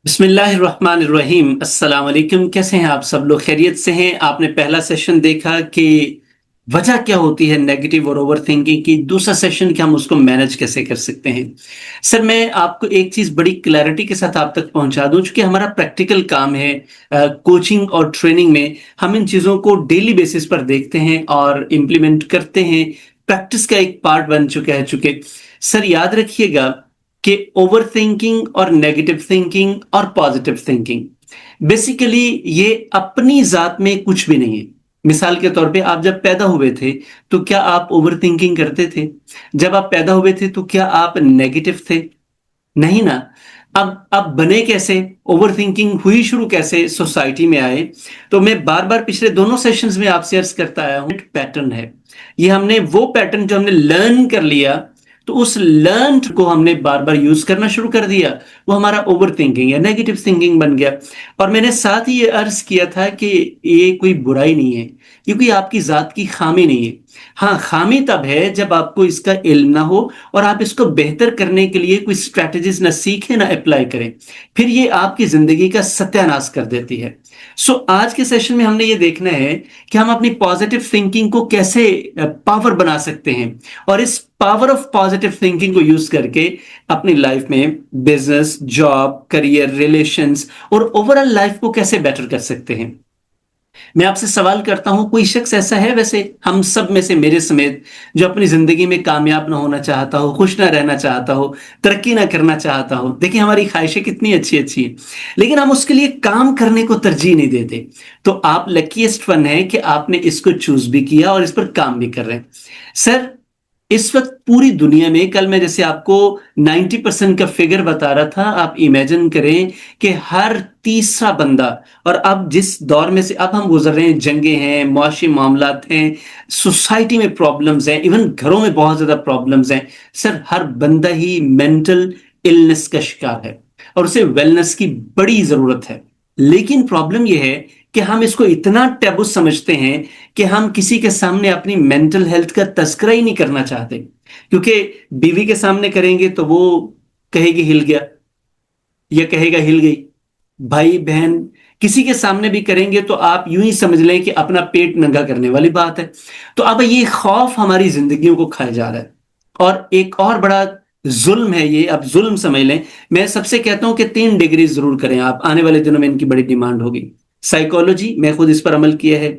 بسم اللہ الرحمن الرحیم، السلام علیکم۔ کیسے ہیں آپ سب لوگ؟ خیریت سے ہیں؟ آپ نے پہلا سیشن دیکھا کہ وجہ کیا ہوتی ہے نیگیٹو اور اوور تھنکنگ کی، دوسرا سیشن کہ ہم اس کو مینج کیسے کر سکتے ہیں۔ سر میں آپ کو ایک چیز بڑی کلیئرٹی کے ساتھ آپ تک پہنچا دوں، چونکہ ہمارا پریکٹیکل کام ہے کوچنگ اور ٹریننگ میں ہم ان چیزوں کو ڈیلی بیسس پر دیکھتے ہیں اور امپلیمنٹ کرتے ہیں، پریکٹس کا ایک پارٹ بن چکا ہے۔ چونکہ سر یاد رکھیے گا کہ اوور تھنکنگ اور نیگیٹو تھنکنگ اور پازیٹو تھنکنگ بیسیکلی یہ اپنی ذات میں کچھ بھی نہیں ہے۔ مثال کے طور پہ آپ جب پیدا ہوئے تھے تو کیا آپ اوور تھنکنگ کرتے تھے؟ جب آپ پیدا ہوئے تھے تو کیا آپ نیگیٹو تھے؟ نہیں نا۔ اب بنے کیسے؟ اوور تھنکنگ ہوئی شروع کیسے؟ سوسائٹی میں آئے تو میں بار بار پچھلے دونوں سیشنز میں آپ سے عرض کرتا آیا ہوں، پیٹرن ہے یہ۔ ہم نے وہ پیٹرن جو ہم نے لرن کر لیا تو اس لرنڈ کو ہم نے بار بار یوز کرنا شروع کر دیا، وہ ہمارا اوور تھنکنگ یا نیگیٹو تھنکنگ بن گیا۔ اور میں نے ساتھ ہی یہ عرض کیا تھا کہ یہ کوئی برائی نہیں ہے، یہ کوئی آپ کی ذات کی خامی نہیں ہے۔ ہاں، خامی تب ہے جب آپ کو اس کا علم نہ ہو اور آپ اس کو بہتر کرنے کے لیے کوئی اسٹریٹجیز نہ سیکھیں نہ اپلائی کریں، پھر یہ آپ کی زندگی کا ستیہ ناش کر دیتی ہے۔ آج کے سیشن میں ہم نے یہ دیکھنا ہے کہ ہم اپنی پازیٹو تھنکنگ کو کیسے پاور بنا سکتے ہیں، اور اس پاور آف پازیٹو تھنکنگ کو یوز کر کے اپنی لائف میں بزنس، جاب، کریئر، ریلیشنز اور اوور آل لائف کو کیسے بیٹر کر سکتے ہیں۔ میں آپ سے سوال کرتا ہوں، کوئی شخص ایسا ہے ویسے ہم سب میں سے میرے سمیت جو اپنی زندگی میں کامیاب نہ ہونا چاہتا ہو، خوش نہ رہنا چاہتا ہو، ترقی نہ کرنا چاہتا ہو؟ دیکھیں ہماری خواہشیں کتنی اچھی اچھی ہیں، لیکن ہم اس کے لیے کام کرنے کو ترجیح نہیں دیتے۔ تو آپ لکیسٹ ون ہے کہ آپ نے اس کو چوز بھی کیا اور اس پر کام بھی کر رہے ہیں۔ سر اس وقت پوری دنیا میں، کل میں جیسے آپ کو 90% کا فگر بتا رہا تھا، آپ امیجن کریں کہ ہر تیسرا بندہ، اور اب جس دور میں سے اب ہم گزر رہے ہیں، جنگیں ہیں، معاشی معاملات ہیں، سوسائٹی میں پرابلمز ہیں، ایون گھروں میں بہت زیادہ پرابلمز ہیں۔ سر ہر بندہ ہی مینٹل النس کا شکار ہے اور اسے ویلنس کی بڑی ضرورت ہے۔ لیکن پرابلم یہ ہے کہ ہم اس کو اتنا ٹیبو سمجھتے ہیں کہ ہم کسی کے سامنے اپنی مینٹل ہیلتھ کا تذکرہ ہی نہیں کرنا چاہتے، کیونکہ بیوی کے سامنے کریں گے تو وہ کہے گی ہل گیا، یا کہے گا ہل گئی۔ بھائی بہن کسی کے سامنے بھی کریں گے تو آپ یوں ہی سمجھ لیں کہ اپنا پیٹ ننگا کرنے والی بات ہے۔ تو اب یہ خوف ہماری زندگیوں کو کھائے جا رہا ہے، اور ایک اور بڑا ظلم ہے یہ، اب ظلم سمجھ لیں۔ میں سب سے کہتا ہوں کہ 3 ڈگری ضرور کریں آپ، آنے والے دنوں میں ان کی بڑی ڈیمانڈ ہوگی۔ سائیکالوجی، میں خود اس پر عمل کیا ہے۔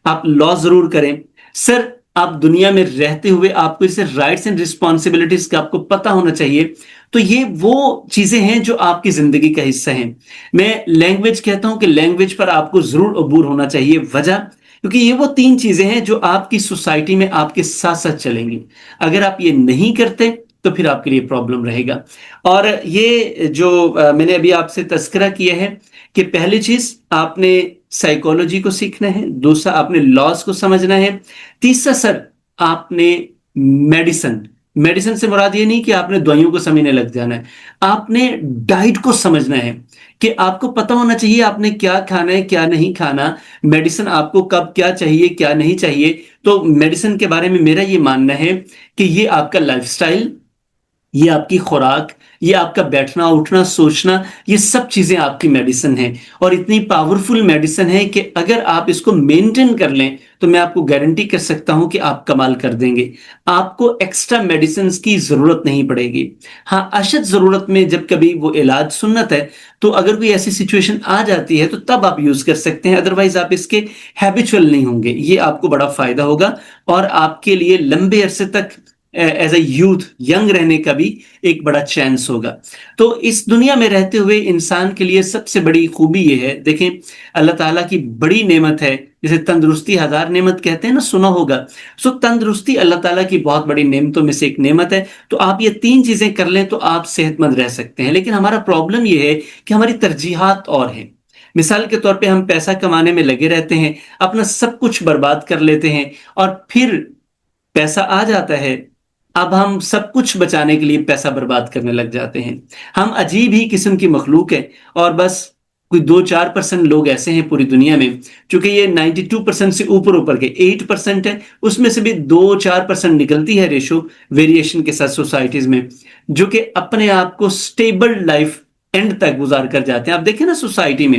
آپ لا ضرور کریں۔ سر آپ دنیا میں رہتے ہوئے آپ کو اسے رائٹس اینڈ رسپانسبلٹیز کا آپ کو پتا ہونا چاہیے۔ تو یہ وہ چیزیں ہیں جو آپ کی زندگی کا حصہ ہیں۔ میں لینگویج کہتا ہوں کہ لینگویج پر آپ کو ضرور عبور ہونا چاہیے۔ وجہ کیونکہ یہ وہ 3 چیزیں ہیں جو آپ کی سوسائٹی میں آپ کے ساتھ ساتھ چلیں گی۔ اگر آپ یہ نہیں کرتے تو پھر آپ کے لیے پرابلم رہے گا۔ اور یہ جو میں نے ابھی آپ سے تذکرہ کیا ہے کہ پہلی چیز آپ نے سائیکالوجی کو سیکھنا ہے، دوسرا آپ نے لاز کو سمجھنا ہے، تیسرا سر آپ نے میڈیسن سے مراد یہ نہیں کہ آپ نے دوائیوں کو سمجھنے لگ جانا ہے، آپ نے ڈائٹ کو سمجھنا ہے کہ آپ کو پتا ہونا چاہیے آپ نے کیا کھانا ہے کیا نہیں کھانا، میڈیسن آپ کو کب کیا چاہیے کیا نہیں چاہیے۔ تو میڈیسن کے بارے میں میرا یہ ماننا ہے کہ یہ آپ کا لائف سٹائل، یہ آپ کی خوراک، یہ آپ کا بیٹھنا اٹھنا سوچنا، یہ سب چیزیں آپ کی میڈیسن ہیں، اور اتنی پاورفل میڈیسن ہے کہ اگر آپ اس کو مینٹین کر لیں تو میں آپ کو گارنٹی کر سکتا ہوں کہ آپ کمال کر دیں گے۔ آپ کو ایکسٹرا میڈیسنز کی ضرورت نہیں پڑے گی۔ ہاں، اشد ضرورت میں جب کبھی وہ علاج سنت ہے تو اگر کوئی ایسی سچویشن آ جاتی ہے تو تب آپ یوز کر سکتے ہیں، ادروائز آپ اس کے ہیبیچول نہیں ہوں گے۔ یہ آپ کو بڑا فائدہ ہوگا اور آپ کے لیے لمبے عرصے تک ایز اے یوتھ ینگ رہنے کا بھی ایک بڑا چانس ہوگا۔ تو اس دنیا میں رہتے ہوئے انسان کے لیے سب سے بڑی خوبی یہ ہے، دیکھیں اللہ تعالیٰ کی بڑی نعمت ہے، جسے تندرستی 1000 نعمت کہتے ہیں نا، سنا ہوگا۔ تندرستی اللہ تعالیٰ کی بہت بڑی نعمتوں میں سے ایک نعمت ہے۔ تو آپ یہ 3 چیزیں کر لیں تو آپ صحت مند رہ سکتے ہیں، لیکن ہمارا پرابلم یہ ہے کہ ہماری ترجیحات اور ہیں۔ مثال کے طور پہ ہم پیسہ کمانے میں لگے رہتے ہیں، اپنا سب کچھ برباد کر لیتے ہیں، اور پھر پیسہ آ جاتا ہے، اب ہم سب کچھ بچانے کے لیے پیسہ برباد کرنے لگ جاتے ہیں۔ ہم عجیب ہی قسم کی مخلوق ہے، اور بس کوئی 2-4% لوگ ایسے ہیں پوری دنیا میں، چونکہ یہ 92% سے اوپر کے 8% ہے، اس میں سے بھی 2-4% نکلتی ہے ریشو ویریشن کے ساتھ سوسائٹیز میں، جو کہ اپنے آپ کو سٹیبل لائف اینڈ تک گزار کر جاتے ہیں. آپ دیکھیں نا سوسائٹی میں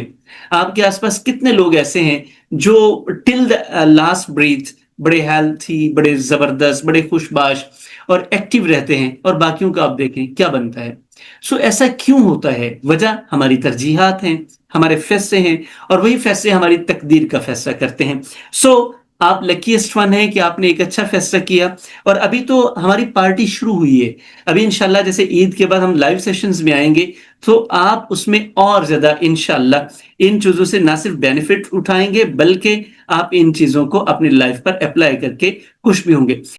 آپ کے آس پاس کتنے لوگ ایسے ہیں جو ٹل دا لاسٹ بریتھ بڑے ہیلتھی، بڑے زبردست، بڑے خوش باش اور ایکٹیو رہتے ہیں، اور باقیوں کا آپ دیکھیں کیا بنتا ہے. سو ایسا کیوں ہوتا ہے؟ وجہ ہماری ترجیحات ہیں، ہمارے فیصلے ہیں، اور وہی فیصلے ہماری تقدیر کا فیصلہ کرتے ہیں. سو آپ لکیسٹ ون ہیں کہ آپ نے ایک اچھا فیصلہ کیا. اور ابھی تو ہماری پارٹی شروع ہوئی ہے. ابھی انشاءاللہ جیسے عید کے بعد ہم لائیو سیشنز میں آئیں گے تو آپ اس میں اور زیادہ انشاءاللہ ان چیزوں سے نہ صرف بینیفٹ اٹھائیں گے بلکہ آپ ان چیزوں کو اپنی لائف پر اپلائی کر کے خوش بھی ہوں گے.